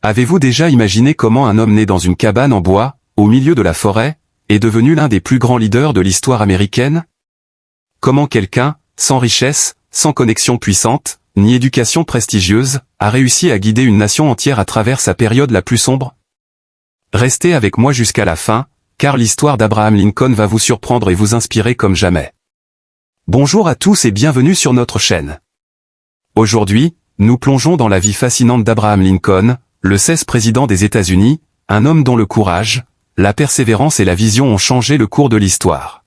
Avez-vous déjà imaginé comment un homme né dans une cabane en bois, au milieu de la forêt, est devenu l'un des plus grands leaders de l'histoire américaine? Comment quelqu'un, sans richesse, sans connexion puissante, ni éducation prestigieuse, a réussi à guider une nation entière à travers sa période la plus sombre? Restez avec moi jusqu'à la fin, car l'histoire d'Abraham Lincoln va vous surprendre et vous inspirer comme jamais. Bonjour à tous et bienvenue sur notre chaîne. Aujourd'hui, nous plongeons dans la vie fascinante d'Abraham Lincoln, le 16e président des États-Unis, un homme dont le courage, la persévérance et la vision ont changé le cours de l'histoire.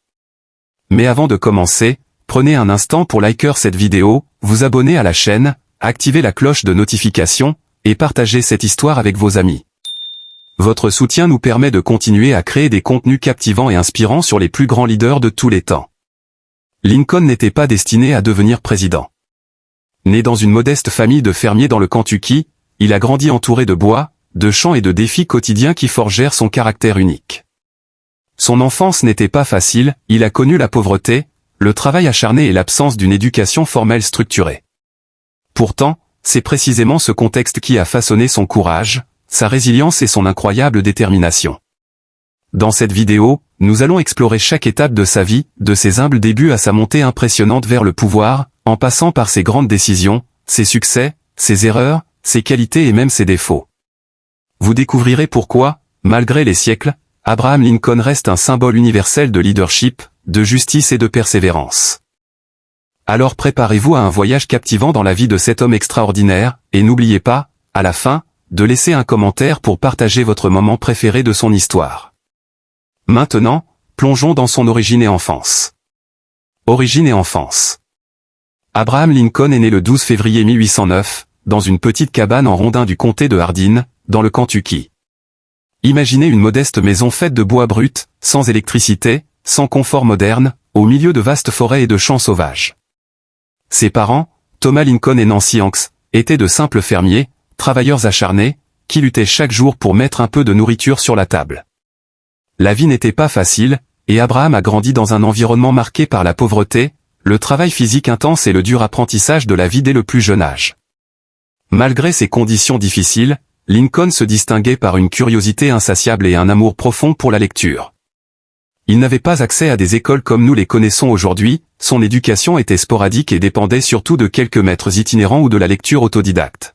Mais avant de commencer, prenez un instant pour liker cette vidéo, vous abonner à la chaîne, activer la cloche de notification, et partager cette histoire avec vos amis. Votre soutien nous permet de continuer à créer des contenus captivants et inspirants sur les plus grands leaders de tous les temps. Lincoln n'était pas destiné à devenir président. Né dans une modeste famille de fermiers dans le Kentucky, il a grandi entouré de bois, de champs et de défis quotidiens qui forgèrent son caractère unique. Son enfance n'était pas facile, il a connu la pauvreté, le travail acharné et l'absence d'une éducation formelle structurée. Pourtant, c'est précisément ce contexte qui a façonné son courage, sa résilience et son incroyable détermination. Dans cette vidéo, nous allons explorer chaque étape de sa vie, de ses humbles débuts à sa montée impressionnante vers le pouvoir, en passant par ses grandes décisions, ses succès, ses erreurs, ses qualités et même ses défauts. Vous découvrirez pourquoi, malgré les siècles, Abraham Lincoln reste un symbole universel de leadership, de justice et de persévérance. Alors préparez-vous à un voyage captivant dans la vie de cet homme extraordinaire, et n'oubliez pas, à la fin, de laisser un commentaire pour partager votre moment préféré de son histoire. Maintenant, plongeons dans son origine et enfance. Origine et enfance. Abraham Lincoln est né le 12 février 1809, dans une petite cabane en rondin du comté de Hardin, dans le Kentucky. Imaginez une modeste maison faite de bois brut, sans électricité, sans confort moderne, au milieu de vastes forêts et de champs sauvages. Ses parents, Thomas Lincoln et Nancy Hanks, étaient de simples fermiers, travailleurs acharnés, qui luttaient chaque jour pour mettre un peu de nourriture sur la table. La vie n'était pas facile, et Abraham a grandi dans un environnement marqué par la pauvreté, le travail physique intense et le dur apprentissage de la vie dès le plus jeune âge. Malgré ces conditions difficiles, Lincoln se distinguait par une curiosité insatiable et un amour profond pour la lecture. Il n'avait pas accès à des écoles comme nous les connaissons aujourd'hui, son éducation était sporadique et dépendait surtout de quelques maîtres itinérants ou de la lecture autodidacte.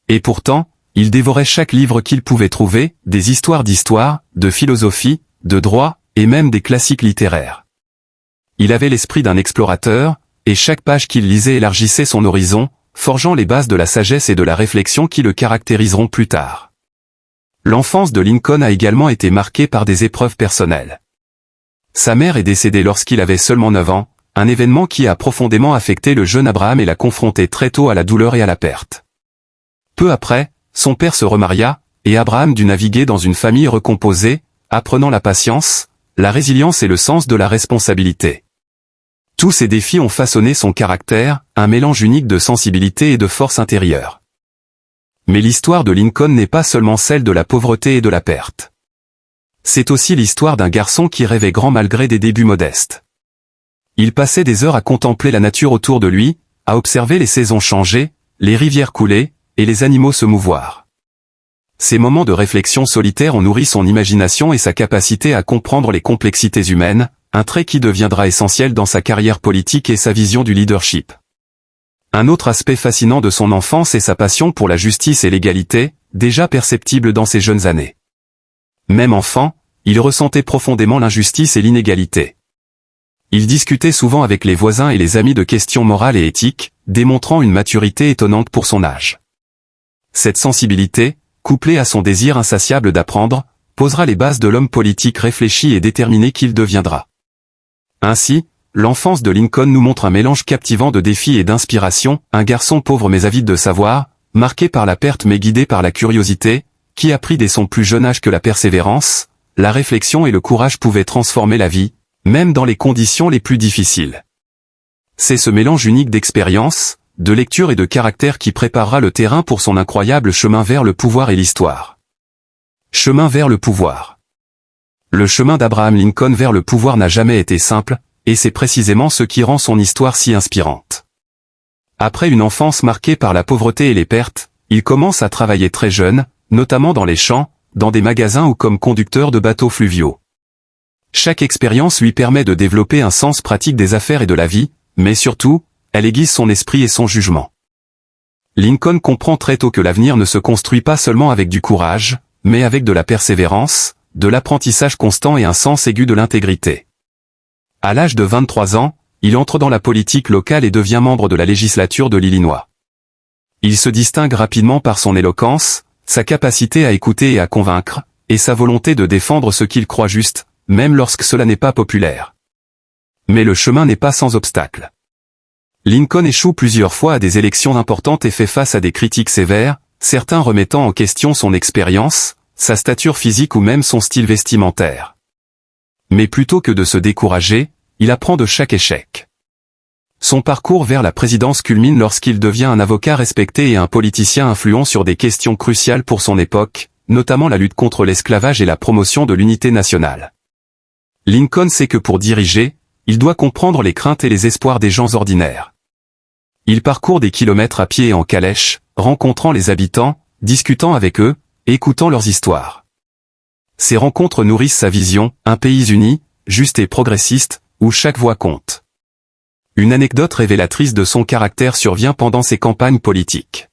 Et pourtant, il dévorait chaque livre qu'il pouvait trouver, des histoires d'histoire, de philosophie, de droit, et même des classiques littéraires. Il avait l'esprit d'un explorateur, et chaque page qu'il lisait élargissait son horizon, forgeant les bases de la sagesse et de la réflexion qui le caractériseront plus tard. L'enfance de Lincoln a également été marquée par des épreuves personnelles. Sa mère est décédée lorsqu'il avait seulement 9 ans, un événement qui a profondément affecté le jeune Abraham et l'a confronté très tôt à la douleur et à la perte. Peu après, son père se remaria, et Abraham dut naviguer dans une famille recomposée, apprenant la patience, la résilience et le sens de la responsabilité. Tous ces défis ont façonné son caractère, un mélange unique de sensibilité et de force intérieure. Mais l'histoire de Lincoln n'est pas seulement celle de la pauvreté et de la perte. C'est aussi l'histoire d'un garçon qui rêvait grand malgré des débuts modestes. Il passait des heures à contempler la nature autour de lui, à observer les saisons changer, les rivières couler, et les animaux se mouvoir. Ces moments de réflexion solitaire ont nourri son imagination et sa capacité à comprendre les complexités humaines, un trait qui deviendra essentiel dans sa carrière politique et sa vision du leadership. Un autre aspect fascinant de son enfance est sa passion pour la justice et l'égalité, déjà perceptible dans ses jeunes années. Même enfant, il ressentait profondément l'injustice et l'inégalité. Il discutait souvent avec les voisins et les amis de questions morales et éthiques, démontrant une maturité étonnante pour son âge. Cette sensibilité, couplée à son désir insatiable d'apprendre, posera les bases de l'homme politique réfléchi et déterminé qu'il deviendra. Ainsi, l'enfance de Lincoln nous montre un mélange captivant de défis et d'inspiration, un garçon pauvre mais avide de savoir, marqué par la perte mais guidé par la curiosité, qui apprit dès son plus jeune âge que la persévérance, la réflexion et le courage pouvaient transformer la vie, même dans les conditions les plus difficiles. C'est ce mélange unique d'expérience, de lecture et de caractère qui préparera le terrain pour son incroyable chemin vers le pouvoir et l'histoire. Chemin vers le pouvoir. Le chemin d'Abraham Lincoln vers le pouvoir n'a jamais été simple, et c'est précisément ce qui rend son histoire si inspirante. Après une enfance marquée par la pauvreté et les pertes, Il commence à travailler très jeune, notamment dans les champs, dans des magasins ou comme conducteur de bateaux fluviaux. Chaque expérience lui permet de développer un sens pratique des affaires et de la vie, mais surtout, elle aiguise son esprit et son jugement. Lincoln comprend très tôt que l'avenir ne se construit pas seulement avec du courage, mais avec de la persévérance, de l'apprentissage constant et un sens aigu de l'intégrité. À l'âge de 23 ans, il entre dans la politique locale et devient membre de la législature de l'Illinois. Il se distingue rapidement par son éloquence, sa capacité à écouter et à convaincre, et sa volonté de défendre ce qu'il croit juste, même lorsque cela n'est pas populaire. Mais le chemin n'est pas sans obstacles. Lincoln échoue plusieurs fois à des élections importantes et fait face à des critiques sévères, certains remettant en question son expérience, sa stature physique ou même son style vestimentaire. Mais plutôt que de se décourager, il apprend de chaque échec. Son parcours vers la présidence culmine lorsqu'il devient un avocat respecté et un politicien influent sur des questions cruciales pour son époque, notamment la lutte contre l'esclavage et la promotion de l'unité nationale. Lincoln sait que pour diriger, il doit comprendre les craintes et les espoirs des gens ordinaires. Il parcourt des kilomètres à pied et en calèche, rencontrant les habitants, discutant avec eux, écoutant leurs histoires. Ces rencontres nourrissent sa vision, un pays uni, juste et progressiste, où chaque voix compte. Une anecdote révélatrice de son caractère survient pendant ses campagnes politiques.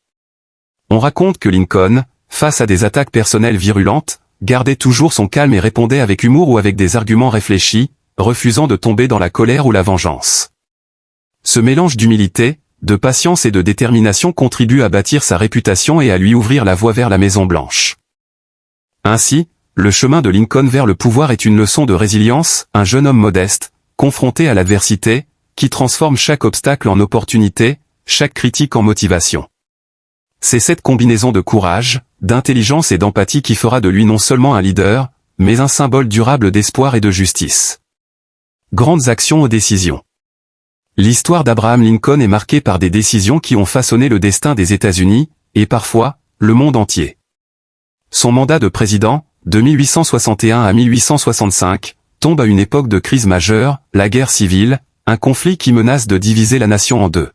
On raconte que Lincoln, face à des attaques personnelles virulentes, gardait toujours son calme et répondait avec humour ou avec des arguments réfléchis, refusant de tomber dans la colère ou la vengeance. Ce mélange d'humilité, de patience et de détermination contribue à bâtir sa réputation et à lui ouvrir la voie vers la Maison-Blanche. Ainsi, le chemin de Lincoln vers le pouvoir est une leçon de résilience, un jeune homme modeste, confronté à l'adversité, qui transforme chaque obstacle en opportunité, chaque critique en motivation. C'est cette combinaison de courage, d'intelligence et d'empathie qui fera de lui non seulement un leader, mais un symbole durable d'espoir et de justice. Grandes actions aux décisions. L'histoire d'Abraham Lincoln est marquée par des décisions qui ont façonné le destin des États-Unis, et parfois, le monde entier. Son mandat de président, de 1861 à 1865, tombe à une époque de crise majeure, la guerre civile, un conflit qui menace de diviser la nation en deux.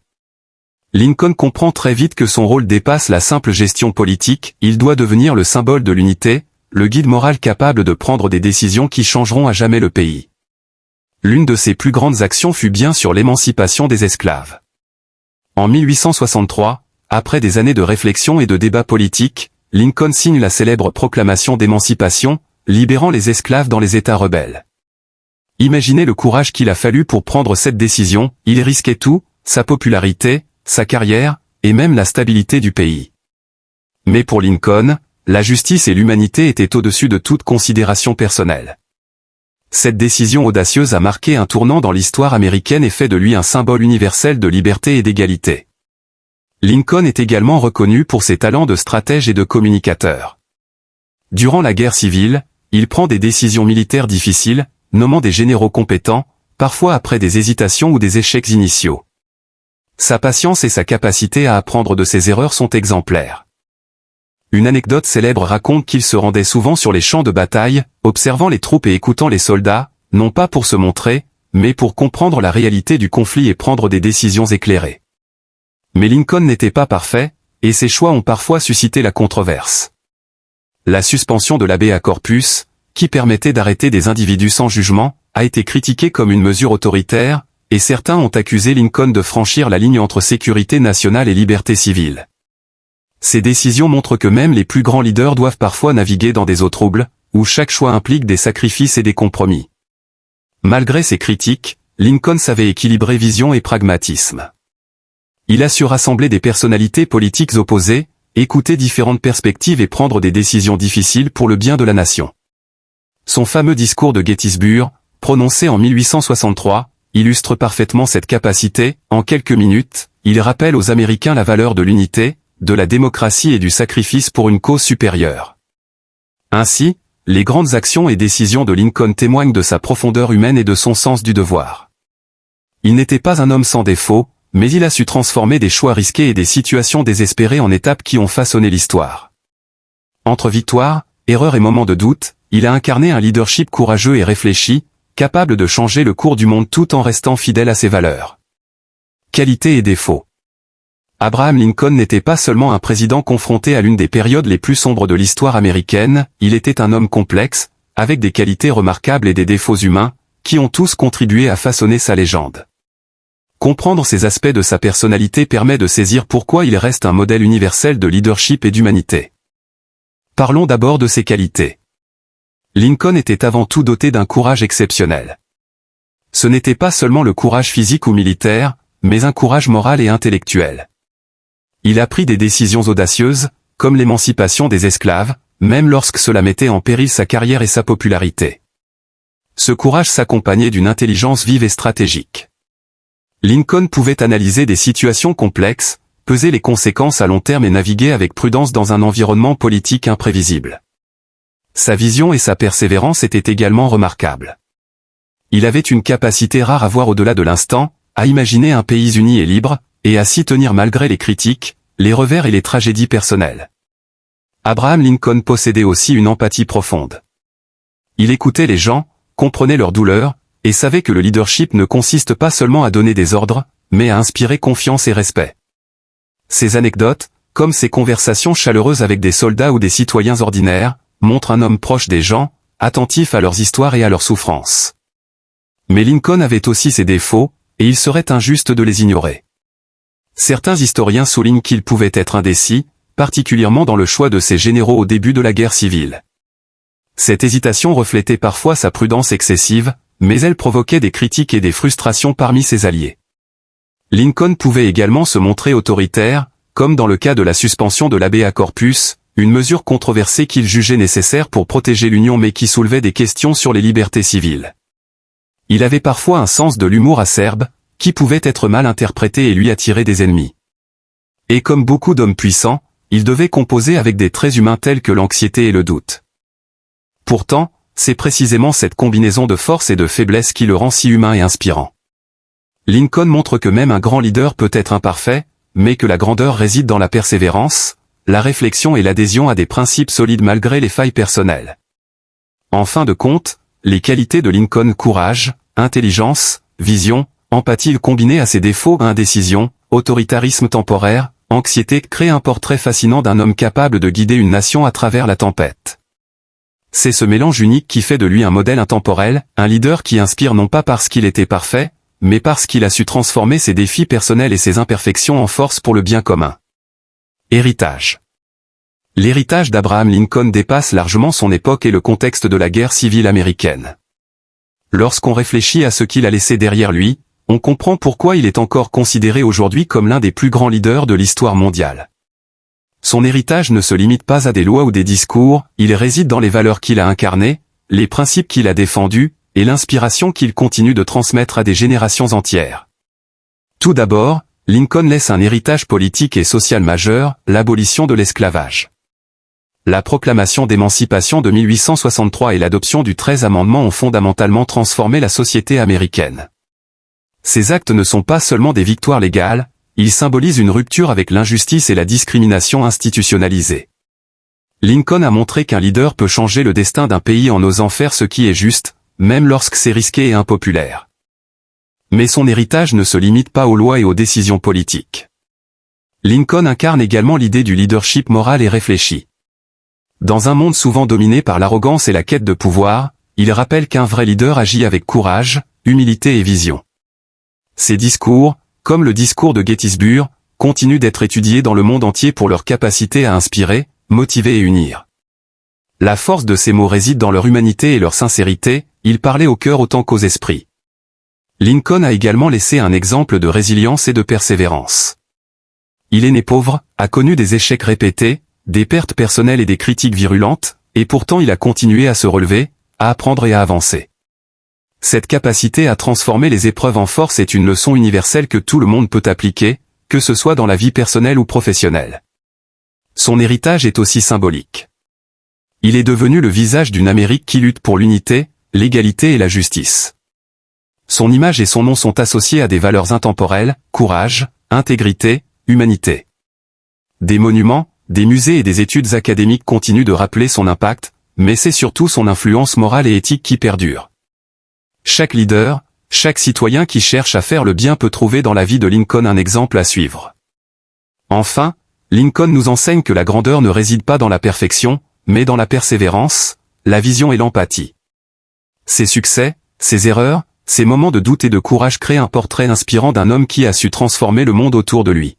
Lincoln comprend très vite que son rôle dépasse la simple gestion politique, il doit devenir le symbole de l'unité, le guide moral capable de prendre des décisions qui changeront à jamais le pays. L'une de ses plus grandes actions fut bien sûr l'émancipation des esclaves. En 1863, après des années de réflexion et de débats politiques, Lincoln signe la célèbre proclamation d'émancipation, libérant les esclaves dans les États rebelles. Imaginez le courage qu'il a fallu pour prendre cette décision, il risquait tout, sa popularité, sa carrière, et même la stabilité du pays. Mais pour Lincoln, la justice et l'humanité étaient au-dessus de toute considération personnelle. Cette décision audacieuse a marqué un tournant dans l'histoire américaine et fait de lui un symbole universel de liberté et d'égalité. Lincoln est également reconnu pour ses talents de stratège et de communicateur. Durant la guerre civile, il prend des décisions militaires difficiles, nommant des généraux compétents, parfois après des hésitations ou des échecs initiaux. Sa patience et sa capacité à apprendre de ses erreurs sont exemplaires. Une anecdote célèbre raconte qu'il se rendait souvent sur les champs de bataille, observant les troupes et écoutant les soldats, non pas pour se montrer, mais pour comprendre la réalité du conflit et prendre des décisions éclairées. Mais Lincoln n'était pas parfait, et ses choix ont parfois suscité la controverse. La suspension de l'habeas corpus, qui permettait d'arrêter des individus sans jugement, a été critiquée comme une mesure autoritaire, et certains ont accusé Lincoln de franchir la ligne entre sécurité nationale et liberté civile. Ces décisions montrent que même les plus grands leaders doivent parfois naviguer dans des eaux troubles, où chaque choix implique des sacrifices et des compromis. Malgré ces critiques, Lincoln savait équilibrer vision et pragmatisme. Il a su rassembler des personnalités politiques opposées, écouter différentes perspectives et prendre des décisions difficiles pour le bien de la nation. Son fameux discours de Gettysburg, prononcé en 1863, illustre parfaitement cette capacité. En quelques minutes, il rappelle aux Américains la valeur de l'unité, de la démocratie et du sacrifice pour une cause supérieure. Ainsi, les grandes actions et décisions de Lincoln témoignent de sa profondeur humaine et de son sens du devoir. Il n'était pas un homme sans défaut, mais il a su transformer des choix risqués et des situations désespérées en étapes qui ont façonné l'histoire. Entre victoires, erreurs et moments de doute, il a incarné un leadership courageux et réfléchi, capable de changer le cours du monde tout en restant fidèle à ses valeurs. Qualités et défauts. Abraham Lincoln n'était pas seulement un président confronté à l'une des périodes les plus sombres de l'histoire américaine, il était un homme complexe, avec des qualités remarquables et des défauts humains, qui ont tous contribué à façonner sa légende. Comprendre ces aspects de sa personnalité permet de saisir pourquoi il reste un modèle universel de leadership et d'humanité. Parlons d'abord de ses qualités. Lincoln était avant tout doté d'un courage exceptionnel. Ce n'était pas seulement le courage physique ou militaire, mais un courage moral et intellectuel. Il a pris des décisions audacieuses, comme l'émancipation des esclaves, même lorsque cela mettait en péril sa carrière et sa popularité. Ce courage s'accompagnait d'une intelligence vive et stratégique. Lincoln pouvait analyser des situations complexes, peser les conséquences à long terme et naviguer avec prudence dans un environnement politique imprévisible. Sa vision et sa persévérance étaient également remarquables. Il avait une capacité rare à voir au-delà de l'instant, à imaginer un pays uni et libre, et à s'y tenir malgré les critiques, les revers et les tragédies personnelles. Abraham Lincoln possédait aussi une empathie profonde. Il écoutait les gens, comprenait leurs douleurs, et savait que le leadership ne consiste pas seulement à donner des ordres, mais à inspirer confiance et respect. Ces anecdotes, comme ses conversations chaleureuses avec des soldats ou des citoyens ordinaires, montrent un homme proche des gens, attentif à leurs histoires et à leurs souffrances. Mais Lincoln avait aussi ses défauts, et il serait injuste de les ignorer. Certains historiens soulignent qu'il pouvait être indécis, particulièrement dans le choix de ses généraux au début de la guerre civile. Cette hésitation reflétait parfois sa prudence excessive, mais elle provoquait des critiques et des frustrations parmi ses alliés. Lincoln pouvait également se montrer autoritaire, comme dans le cas de la suspension de l'habeas corpus, une mesure controversée qu'il jugeait nécessaire pour protéger l'Union mais qui soulevait des questions sur les libertés civiles. Il avait parfois un sens de l'humour acerbe, qui pouvait être mal interprété et lui attirer des ennemis. Et comme beaucoup d'hommes puissants, il devait composer avec des traits humains tels que l'anxiété et le doute. Pourtant, c'est précisément cette combinaison de force et de faiblesse qui le rend si humain et inspirant. Lincoln montre que même un grand leader peut être imparfait, mais que la grandeur réside dans la persévérance, la réflexion et l'adhésion à des principes solides malgré les failles personnelles. En fin de compte, les qualités de Lincoln, courage, intelligence, vision, empathie combinées à ses défauts, indécision, autoritarisme temporaire, anxiété, créent un portrait fascinant d'un homme capable de guider une nation à travers la tempête. C'est ce mélange unique qui fait de lui un modèle intemporel, un leader qui inspire non pas parce qu'il était parfait, mais parce qu'il a su transformer ses défis personnels et ses imperfections en force pour le bien commun. Héritage. L'héritage d'Abraham Lincoln dépasse largement son époque et le contexte de la guerre civile américaine. Lorsqu'on réfléchit à ce qu'il a laissé derrière lui, on comprend pourquoi il est encore considéré aujourd'hui comme l'un des plus grands leaders de l'histoire mondiale. Son héritage ne se limite pas à des lois ou des discours, il réside dans les valeurs qu'il a incarnées, les principes qu'il a défendus, et l'inspiration qu'il continue de transmettre à des générations entières. Tout d'abord, Lincoln laisse un héritage politique et social majeur, l'abolition de l'esclavage. La proclamation d'émancipation de 1863 et l'adoption du 13 amendement ont fondamentalement transformé la société américaine. Ces actes ne sont pas seulement des victoires légales, ils symbolisent une rupture avec l'injustice et la discrimination institutionnalisée. Lincoln a montré qu'un leader peut changer le destin d'un pays en osant faire ce qui est juste, même lorsque c'est risqué et impopulaire. Mais son héritage ne se limite pas aux lois et aux décisions politiques. Lincoln incarne également l'idée du leadership moral et réfléchi. Dans un monde souvent dominé par l'arrogance et la quête de pouvoir, il rappelle qu'un vrai leader agit avec courage, humilité et vision. Ses discours, comme le discours de Gettysburg, continuent d'être étudiés dans le monde entier pour leur capacité à inspirer, motiver et unir. La force de ces mots réside dans leur humanité et leur sincérité, ils parlaient au cœur autant qu'aux esprits. Lincoln a également laissé un exemple de résilience et de persévérance. Il est né pauvre, a connu des échecs répétés, des pertes personnelles et des critiques virulentes, et pourtant il a continué à se relever, à apprendre et à avancer. Cette capacité à transformer les épreuves en force est une leçon universelle que tout le monde peut appliquer, que ce soit dans la vie personnelle ou professionnelle. Son héritage est aussi symbolique. Il est devenu le visage d'une Amérique qui lutte pour l'unité, l'égalité et la justice. Son image et son nom sont associés à des valeurs intemporelles, courage, intégrité, humanité. Des monuments, des musées et des études académiques continuent de rappeler son impact, mais c'est surtout son influence morale et éthique qui perdure. Chaque leader, chaque citoyen qui cherche à faire le bien peut trouver dans la vie de Lincoln un exemple à suivre. Enfin, Lincoln nous enseigne que la grandeur ne réside pas dans la perfection, mais dans la persévérance, la vision et l'empathie. Ses succès, ses erreurs, ses moments de doute et de courage créent un portrait inspirant d'un homme qui a su transformer le monde autour de lui.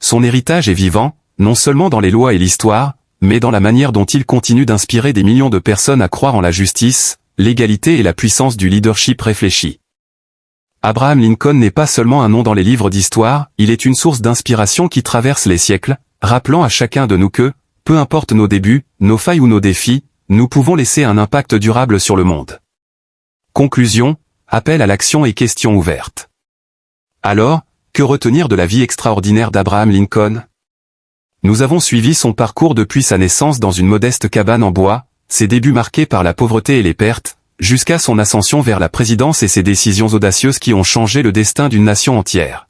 Son héritage est vivant, non seulement dans les lois et l'histoire, mais dans la manière dont il continue d'inspirer des millions de personnes à croire en la justice, l'égalité et la puissance du leadership réfléchi. Abraham Lincoln n'est pas seulement un nom dans les livres d'histoire, il est une source d'inspiration qui traverse les siècles, rappelant à chacun de nous que, peu importe nos débuts, nos failles ou nos défis, nous pouvons laisser un impact durable sur le monde. Conclusion, appel à l'action et questions ouvertes. Alors, que retenir de la vie extraordinaire d'Abraham Lincoln? Nous avons suivi son parcours depuis sa naissance dans une modeste cabane en bois, ses débuts marqués par la pauvreté et les pertes, jusqu'à son ascension vers la présidence et ses décisions audacieuses qui ont changé le destin d'une nation entière.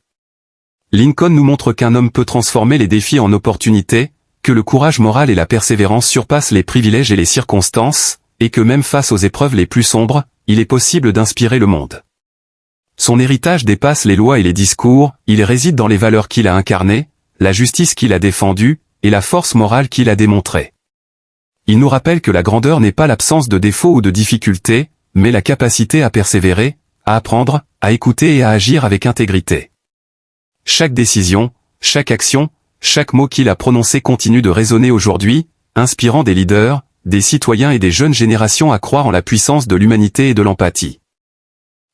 Lincoln nous montre qu'un homme peut transformer les défis en opportunités, que le courage moral et la persévérance surpassent les privilèges et les circonstances, et que même face aux épreuves les plus sombres, il est possible d'inspirer le monde. Son héritage dépasse les lois et les discours, il réside dans les valeurs qu'il a incarnées, la justice qu'il a défendue, et la force morale qu'il a démontrée. Il nous rappelle que la grandeur n'est pas l'absence de défauts ou de difficultés, mais la capacité à persévérer, à apprendre, à écouter et à agir avec intégrité. Chaque décision, chaque action, chaque mot qu'il a prononcé continue de résonner aujourd'hui, inspirant des leaders, des citoyens et des jeunes générations à croire en la puissance de l'humanité et de l'empathie.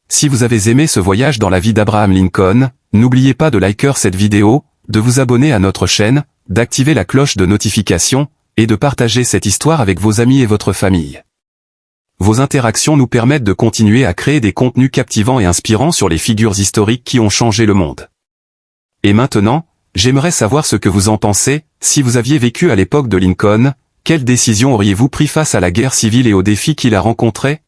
Si vous avez aimé ce voyage dans la vie d'Abraham Lincoln, n'oubliez pas de liker cette vidéo, de vous abonner à notre chaîne, d'activer la cloche de notification, et de partager cette histoire avec vos amis et votre famille. Vos interactions nous permettent de continuer à créer des contenus captivants et inspirants sur les figures historiques qui ont changé le monde. Et maintenant, j'aimerais savoir ce que vous en pensez. Si vous aviez vécu à l'époque de Lincoln, quelle décision auriez-vous pris face à la guerre civile et aux défis qu'il a rencontrés?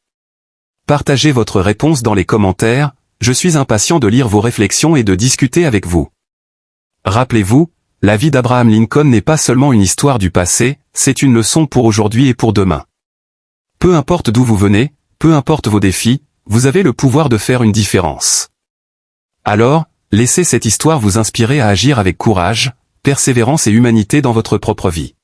Partagez votre réponse dans les commentaires, je suis impatient de lire vos réflexions et de discuter avec vous. Rappelez-vous, la vie d'Abraham Lincoln n'est pas seulement une histoire du passé, c'est une leçon pour aujourd'hui et pour demain. Peu importe d'où vous venez, peu importe vos défis, vous avez le pouvoir de faire une différence. Alors, laissez cette histoire vous inspirer à agir avec courage, persévérance et humanité dans votre propre vie.